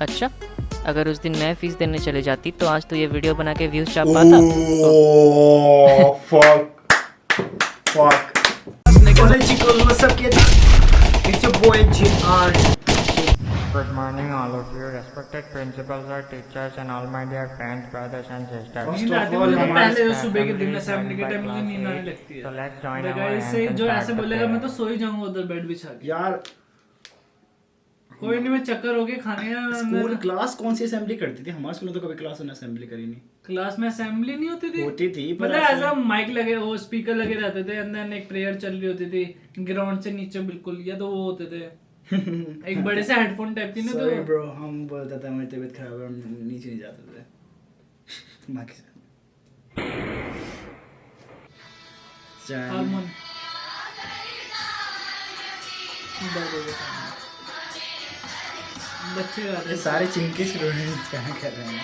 अच्छा, अगर उस दिन मैं फीस देने चले जाती तो आज तो ये वीडियो बना के व्यूज छाप पाता। Good morning, all of you, respected principals, our teachers, and all my dear friends, brothers and sisters. नींद आती है मुझे तो पहले जो सुबह के दिन असेंबली के टाइम मुझे नींद आने लगती है। So let's join The our guy से anthem जो chant ऐसे the बोलेगा मैं तो prayer. सो ही जाऊंगा उधर बेड बिछा के। यार कोई नहीं, मैं चक्कर होके खाने स्कूल क्लास कौन सी असेंबली करती थी? हमारे स्कूल में तो कभी क्लास में असेंबली करी नहीं। क्लास में असेंबली नहीं होती थी। होती थी पर मतलब ऐसे- ऐसा माइक लगे, वो स्पीकर लगे रहते थे, अंदर एक प्रेयर चल रही होती थी ग्राउंड से नीचे बिल्कुल, या तो वो होते थे एक बड़े से हेडफोन टाइप की ना। Sorry तो bro, हम बोलते थे हमारी तबीयत खराब है, हम नीचे नहीं जाते थे। बाकी से हारमोन बच्चे गाते ये सारे चिंकी स्टूडेंट्स क्या कर रहे हैं?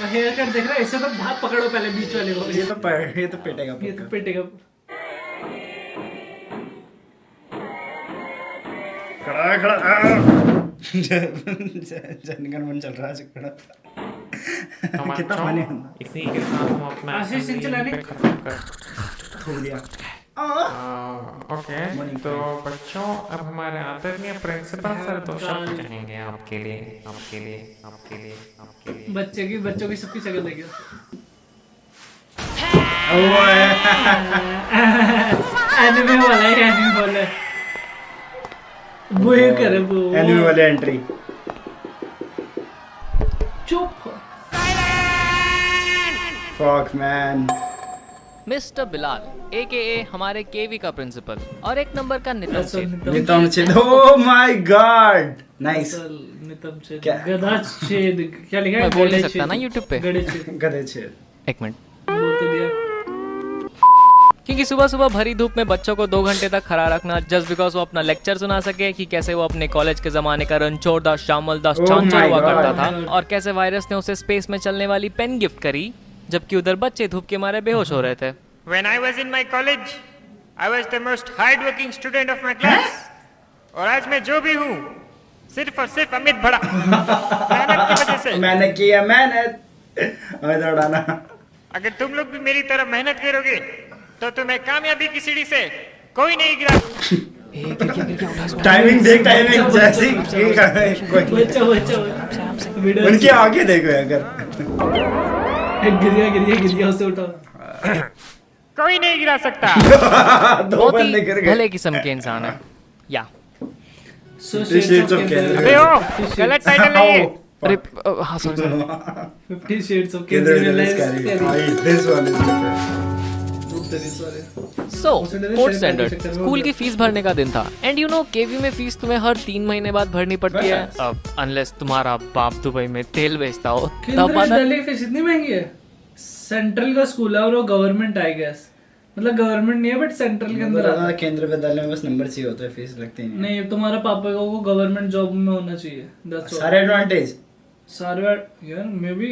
और हेयर कट देख रहा है, इसे तो भाग पकड़ो पहले बीच वाले को। ये तो पेटेगा ये तो पक्का। पिटेगा। खड़ा जनगण मन चल रहा है खड़ा। कितना फनी है। इसी के साथ हम अपना आशीष सिंह चलाने खत्म कर थूक दिया। ओके, तो बच्चों अब हमारे आदरणीय प्रिंसिपल सर दो शब्द कहेंगे आपके लिए। बच्चों की सबकी शक्ल देखिए। एनिमे वाला है, एनिमे वाला है। वो ये करे वो एनिमे वाले एंट्री। चुप। Fuck man. Mister Bilal AKA हमारे केवी का प्रिंसिपल और एक नंबर का नितम सेठ। नितम छेद। Oh my god, nice. नितम छेद, क्या? गधा छेद, क्या लिखा है? मैं बोल नहीं गधे सकता छेद। ना YouTube पे। गधे छेद गधे छेद। एक मिनट, बोल तो दिया। क्योंकि सुबह सुबह भरी धूप में बच्चों को 2 घंटे तक खड़ा रखना जस्ट बिकॉज वो अपना लेक्चर सुना सके कि कैसे वो अपने कॉलेज के जमाने का रणछोड़ दास श्यामल दास Oh चांचर my हुआ God. करता था और कैसे वायरस ने उसे स्पेस में चलने वाली पेन गिफ्ट करी जबकि उधर बच्चे धूप के मारे बेहोश हो रहे थे। When I was in my college, I was the most hard-working student of my class. और आज मैं जो भी हूँ, सिर्फ और सिर्फ अमित बड़ा मेहनत की वजह से। मैंने किया मेहनत। अबे दौड़ाना। अगर तुम लोग भी मेरी तरह मेहनत करोगे, तो तुम्हें कामयाबी की सीढ़ी से कोई नहीं गिरा। टाइमिंग देख, टाइमिंग जैसी बच्चा वीडियो उनके आगे देखो अगर। गिर गया उसे उठाओ। कोई नहीं गिरा सकता। दो बहुत बंदे ही गिर गए। भले किस्म के इंसान है। या So Shades of Kendra। अबे ओ, गलत टाइटल है ये। अरे हाँ sorry 50 Shades of Kendra Kendra is scary. This one is different। So fourth standard school की फीस भरने का दिन था एंड यू नो केवी में फीस तुम्हें हर 3 महीने बाद भरनी पड़ती है अनलेस तुम्हारा बाप दुबई में तेल बेचता हो तब केंद्रीय पता दिल्ली फीस इतनी महंगी है। सेंट्रल का स्कूल है और वो गवर्नमेंट आई गेस, मतलब गवर्नमेंट नहीं है बट सेंट्रल के अंदर आता है। केंद्र विद्यालय में बस नंबर चाहिए होता है, फीस लगती नहीं है। नहीं, तुम्हारा पापा को गवर्नमेंट जॉब में होना चाहिए। That's all। सारे एडवांटेज। सारे यार मे बी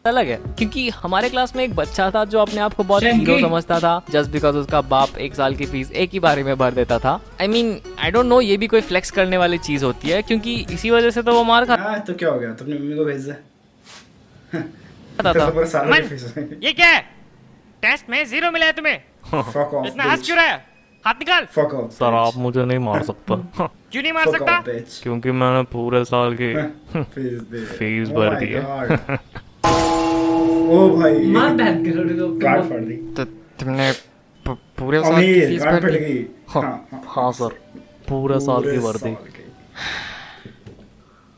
अलग है क्योंकि हमारे क्लास में एक बच्चा था जो अपने आप को बहुत शंकी। हीरो समझता था जस्ट बिकॉज उसका बाप 1 साल की फीस एक ही बारी में भर देता था। I mean I don't know ये भी कोई फ्लेक्स करने वाली चीज होती है क्योंकि इसी वजह से तो वो मार खाता हाँ तो क्या हो गया, तुमने मम्मी को भेज दिया। था तो सालों की मन, फीस ये क्या है? टेस्ट में 0 मिला है तुम्हें? Fuck off, इतना हंस bitch। क्यों रहा है? हाथ निकाल। Fuck off, sir bitch। आप मुझे नहीं मार सकता क्यों नहीं मार Fuck सकता? off, bitch। क्योंकि मैंने पूरे साल की फीस दे। फीस Oh भर my दी है। God। ओ भाई। मार बहन के गार्ड लोगों फाड़ दी। तो तुमने पूरे साल की अमीर फीस गार्ड भर फट दी? गई। हाँ सर पूरे साल की भर दी। साल की।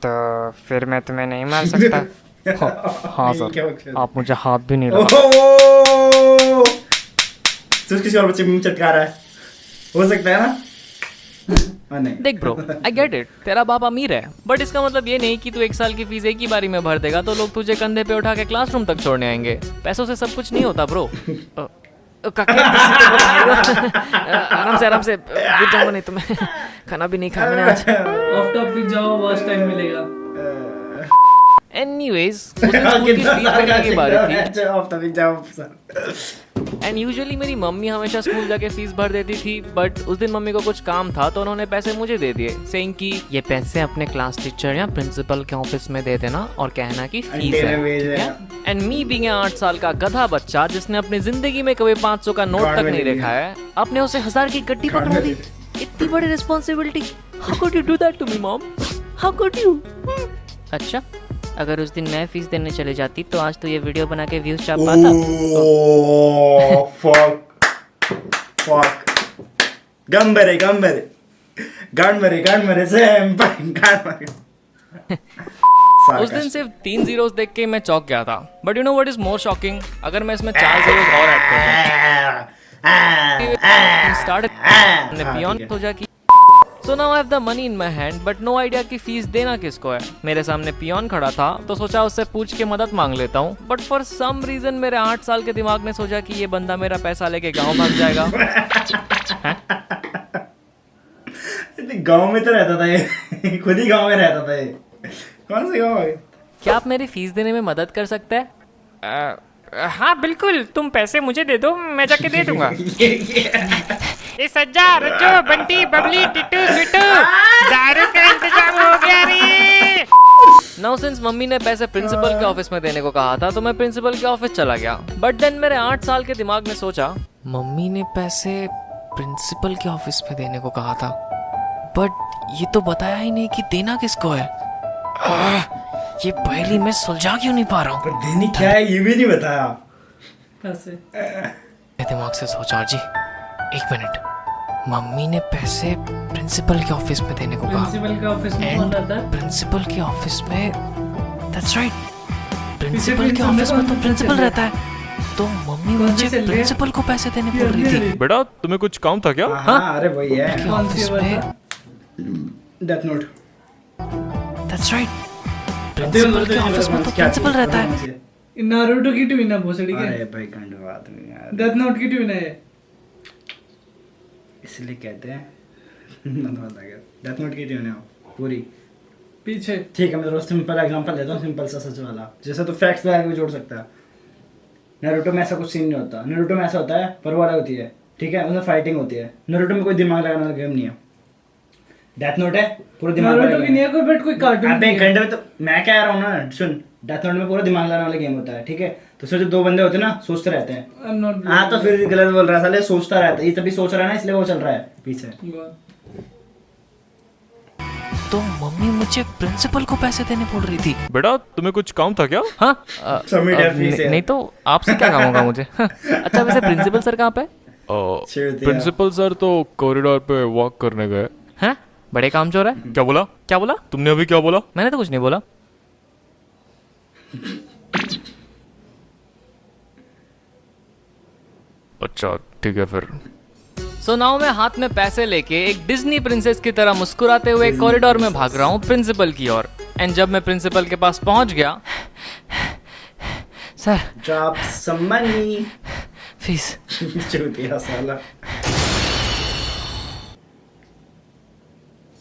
तो फिर मैं तुम्हें नहीं मार सकता। हाँ ये क्या बकचोद? सर आप मुझे हाथ भी नहीं लगा। ओह! तो किसी और बच्चे मुंह चटका रहा है, हो सकता है ना? हाँ नहीं। देख ब्रो आई गेट इट, तेरा बाप अमीर है बट इसका मतलब ये नहीं कि तू 1 साल की फीस एक ही बारी में भर देगा तो लोग तुझे कंधे पे उठा के क्लासरूम तक छोड़ने आएंगे। पैसों से सब कुछ नहीं होता ब्रो। आराम से गिर जाऊंगा नहीं तो मैं खाना भी नहीं खाया मैंने आज। ऑफ टॉपिक जाओ, बस टाइम मिलेगा। एनीवेज उस दिन स्कूल की फीस भरने की बारी थी जवाब तभी जवाब सर। एंड यूजुअली मेरी मम्मी हमेशा स्कूल जाके फीस भर देती थी, बट उस दिन मम्मी को कुछ काम था तो उन्होंने पैसे मुझे दे दिए, सेइंग कि ये पैसे अपने क्लास टीचर या प्रिंसिपल के ऑफिस में दे देना और कहना कि फीस है। एंड मी बीइंग 8 साल का गधा बच्चा जिसने अपनी जिंदगी में कभी 500 का नोट तक नहीं देखा है, आपने उसे 1000 की गड्डी पकड़ा दी। इतनी बड़ी responsibility, how could you do that to me mom, how could you? अच्छा, अगर उस दिन मैं फीस देने चले जाती तो आज तो ये वीडियो बना के व्यूज छाप पाता। गंबरे सेम उस दिन सिर्फ 3 zeros देख के मैं चौंक गया था, but you know what is more shocking, अगर मैं इसमें 4 zeros और ऐड कर दूं, स्टार्ट बियॉन्ड हो जाएगी। So now I have the money in my hand, but no idea कि फीस देना किसको है। मेरे सामने पियोन खड़ा था तो सोचा उससे पूछ के मदद मांग लेता हूँ, बट फॉर सम रीजन मेरे 8 साल के दिमाग ने सोचा कि ये बंदा मेरा पैसा लेके गाँव भाग जाएगा। गाँव में तो रहता था ये, खुद ही गाँव में रहता था ये। कौन से गाँव है? क्या आप मेरी फीस देने में मदद कर सकते हैं? हाँ बिल्कुल, तुम पैसे मुझे दे दो, मैं जाके दे दूंगा। ये सज्जा रज्जो बंटी बबली टिट्टू स्वीटू, दारू का इंतजाम हो गया रे। नाउ सिंस मम्मी ने पैसे प्रिंसिपल के ऑफिस में देने को कहा था तो मैं प्रिंसिपल के ऑफिस चला गया, बट देन मेरे 8 साल के दिमाग ने सोचा मम्मी ने पैसे प्रिंसिपल के ऑफिस में देने को कहा था, बट ये तो बताया ही नहीं कि देना किसको है। ये पहली मैं सुलझा क्यों नहीं पा रहा हूँ? पर देनी क्या है ये भी नहीं बताया। पैसे मेरे दिमाग से सोचा जी, एक मिनट, मम्मी ने पैसे प्रिंसिपल के ऑफिस में देने को कहा, प्रिंसिपल के ऑफिस में कौन रहता है? प्रिंसिपल के ऑफिस में, दैट्स राइट, प्रिंसिपल के ऑफिस में तो प्रिंसिपल रहता है, तो मम्मी मुझे प्रिंसिपल को पैसे देने बोल रही थी। बेटा तुम्हें कुछ काम था क्या? हाँ अरे वही है के कौन सी ऑफिस बात में, death note. That's right, principal के ऑफिस में तो प्रिंसिपल रहता है। नारुतो की ट्विन है भोसड़ी के, अरे भाई गंड बात हुई यार, डेथ नोट की ट्विन है। इसलिए कहते हैं डेथ नोट की ट्यून है पूरी पीछे। ठीक है, मैं तो सिंपल एग्जांपल देता हूँ, सिंपल सा सच वाला, जैसे तो फैक्ट्स लगा के भी जोड़ सकता है। नारुतो में ऐसा कुछ सीन नहीं होता, नारुतो में ऐसा होता है पर वाला होती है, ठीक है, उसमें फाइटिंग होती है। नारुतो में कोई दिमाग लगाने वाला गेम नहीं है। डेथ नोट है पूरा दिमाग नारुतो की नहीं है कोई, बट कोई कार्टून। अबे एक घंटे में तो मैं क्या रहा हूँ ना, सुन, डेथ नोट में पूरा दिमाग लगाने वाला गेम होता है, ठीक है। तो उसमें जो 2 बंदे होते हैं ना, सोचते रहते हैं। हाँ तो फिर गलत बोल रहा है साले, सोचता रहता है, ये तभी सोच रहा है ना, इसलिए वो चल रहा है पीछे। तो मम्मी मुझे प्रिंसिपल को पैसे देने बोल रही थी। बेटा तुम्हें कुछ काम था क्या? हाँ Submit your fees है। नहीं तो आपसे क्या काम होगा मुझे? अच्छा वैसे प्रिंसिपल सर कहाँ पे? प्रिंसिपल सर तो कॉरिडोर पे वॉक करने गए। हैं? बड़े काम चोर है? क्या बोला? क्या बोला? तुमने अभी क्या बोला? मैंने तो कुछ नहीं बोला। अच्छा ठीक है फिर। सो नाउ मैं हाथ में पैसे लेके एक डिज्नी प्रिंसेस की तरह मुस्कुराते हुए कॉरिडोर में भाग रहा हूँ प्रिंसिपल की ओर। एंड जब मैं प्रिंसिपल के पास पहुंच गया, sir drop some money, fees. चूतिया साला।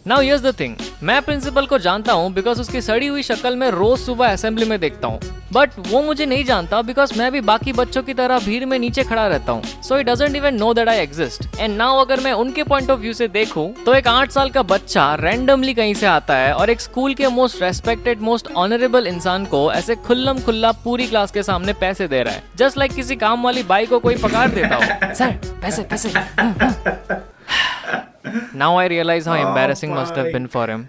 नाउ हियर्स द थिंग, मैं प्रिंसिपल को जानता हूँ बिकॉज उसकी सड़ी हुई शक्ल में रोज सुबह असेंबली में देखता हूँ, बट वो मुझे नहीं जानता बिकॉज मैं भी बाकी बच्चों की तरह भीड़ में नीचे खड़ा रहता हूँ। So he doesn't even know that I exist. And now अगर मैं उनके पॉइंट ऑफ व्यू से देखूं तो एक 8 साल का बच्चा रैंडमली कहीं से आता है और एक स्कूल के मोस्ट रेस्पेक्टेड मोस्ट ऑनरेबल इंसान को ऐसे खुल्लम खुल्ला पूरी क्लास के सामने पैसे दे रहा है, जस्ट लाइक किसी काम वाली बाई को कोई पकड़ देता हो। सर पैसे पैसे। Now I realize how embarrassing must have been for him.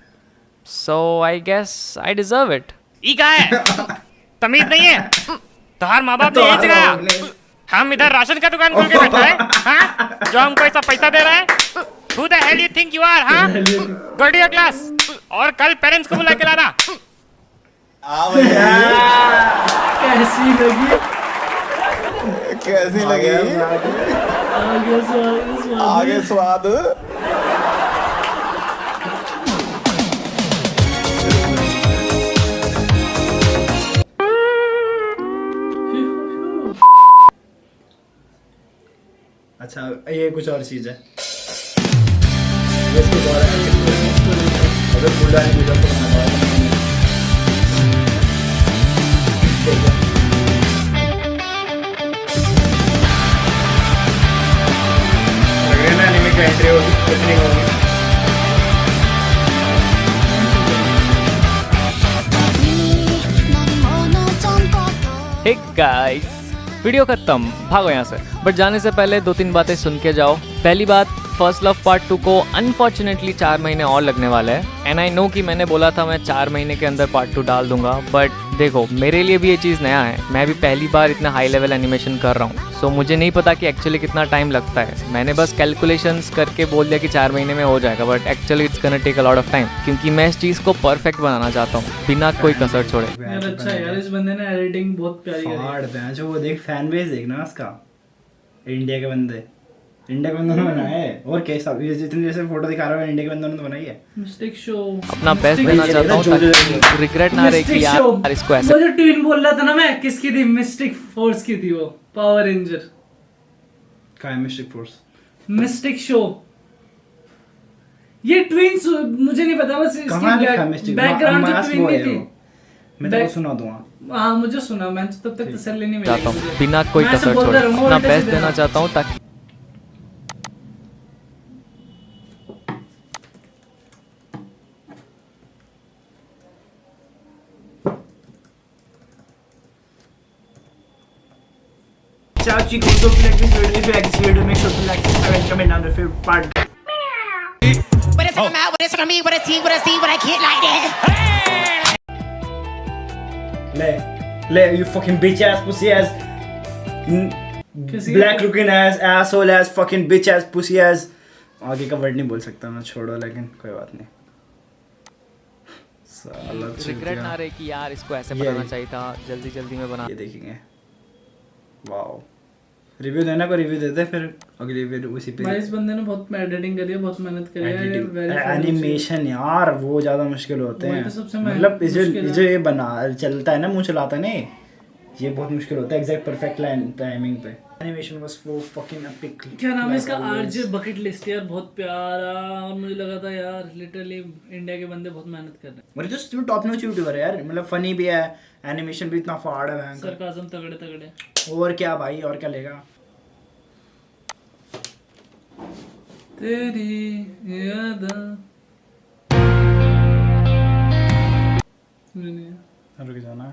So I guess I deserve it. ई का है? तमीज नहीं है? तुम्हारे माँ बाप ने यही सिखाया? हम इधर राशन का दुकान खोल के बैठा है, हाँ? जो हमको ऐसा पैसा दे रहा है? Who the hell you think you are, हाँ? Go to your class. और कल पेरेंट्स को बुला के लाना। कैसी लगी? कैसी लगी? आगे स्वाद। अच्छा ये कुछ और चीज है। इसके द्वारा अगर फुलदानी मुजफ्फर हे गाइस, वीडियो खत्म, भागो यहाँ से। बट जाने से पहले 2-3 बातें सुन के जाओ। पहली बात, फर्स्ट लव पार्ट 2 को अनफॉर्चुनेटली 4 महीने और लगने वाले हैं। एंड आई नो कि मैंने बोला था मैं 4 महीने के अंदर पार्ट 2 डाल दूंगा, बट देखो मेरे लिए भी ये चीज़ नया है। मैं भी पहली बार इतना हाई लेवल एनिमेशन कर रहा हूँ, सो मुझे नहीं पता कि एक्चुअली कितना टाइम लगता है। मैंने बस कैलकुलेशंस करके बोल दिया कि 4 महीने में हो जाएगा, but actually it's gonna take a lot of time, क्योंकि मैं इस चीज़ को परफेक्ट बनाना चाहता हूँ बिना कोई कसर छोड़े। यार अच्छा है यार, इस बंदे ने एडिटिंग बहुत प्यारी करी है। फाड़ दे जो वो देख, फैन बेस देखना उसका। इंडिया के बंदे ने बनाया है। और कैसा ये जितनी जैसे फोटो दिखा रहा है, इंडिया के बंदों ने तो बनाई है। मिस्टेक शो अपना बेस्ट देना चाहता हूँ ताकि रिग्रेट ना रहे कि यार इसको ऐसे। वो जो ट्विन बोल रहा था ना, मैं किसकी थी? मिस्टिक फोर्स की थी वो, पावर रेंजर। क्या है मिस्टिक फोर्स? Mistake show. ये ट्विन्स मुझे नहीं पता, बस कहाँ लिखा इसकी मिस्टिक? बैकग्राउंड जो ट्विन में थी। मैं तेरे को सुना दूंगा। हाँ मुझे सुना, मैं तो तब तक तसल्ली नहीं चाहता मिली हूँ मुझे। बिना कोई मैं ऐसे कसर बोलता छोड़े, रहूंगा, अपना उल्टे बेस्ट सीधे देना ना। चाहता हूँ ताकि Ciao chicos, hope you like this video. If you like this video, make sure to like, subscribe, and comment down the favorite part. What it's talking about, what it's gonna be, what it's see, what I see, what I get like that. Le, you fucking bitch ass pussy ass, किसी- black looking ass, asshole ass, fucking bitch ass pussy ass. आगे का word नहीं बोल सकता मैं, छोड़ो, लेकिन कोई बात नहीं। साला रिग्रेट ना रहे कि यार इसको ऐसे ये- बनाना चाहिए था, जल्दी जल्दी में बना। ये देखेंगे। वाओ, रिव्यू देना को रिव्यू देते, फिर अगली वीडियो उसी पे। भाई इस बंदे ने बहुत एडिटिंग करी है, बहुत मेहनत करी है। एनिमेशन यार वो ज्यादा मुश्किल होते वही हैं। तो सबसे मतलब मुश्किल है। जो ये बना चलता है ना, मुंह चलाता है नहीं, ये बहुत मुश्किल होता है एग्जैक्ट परफेक्ट लाइन टाइमिंग पे। Animation was so fucking epic. क्या नाम है इसका? आरजे बकेट लिस्ट यार, बहुत प्यारा। और मुझे लगा था यार लिटरली इंडिया के बंदे बहुत मेहनत कर रहे हैं। मेरे जो टॉप नॉच यूट्यूबर है यार, मतलब फनी भी है, एनिमेशन भी इतना फाड़ है भयंकर। सरकाज़म तगड़े तगड़े। और क्या भाई, और क्या लेगा। तेरी याद रुक जाना।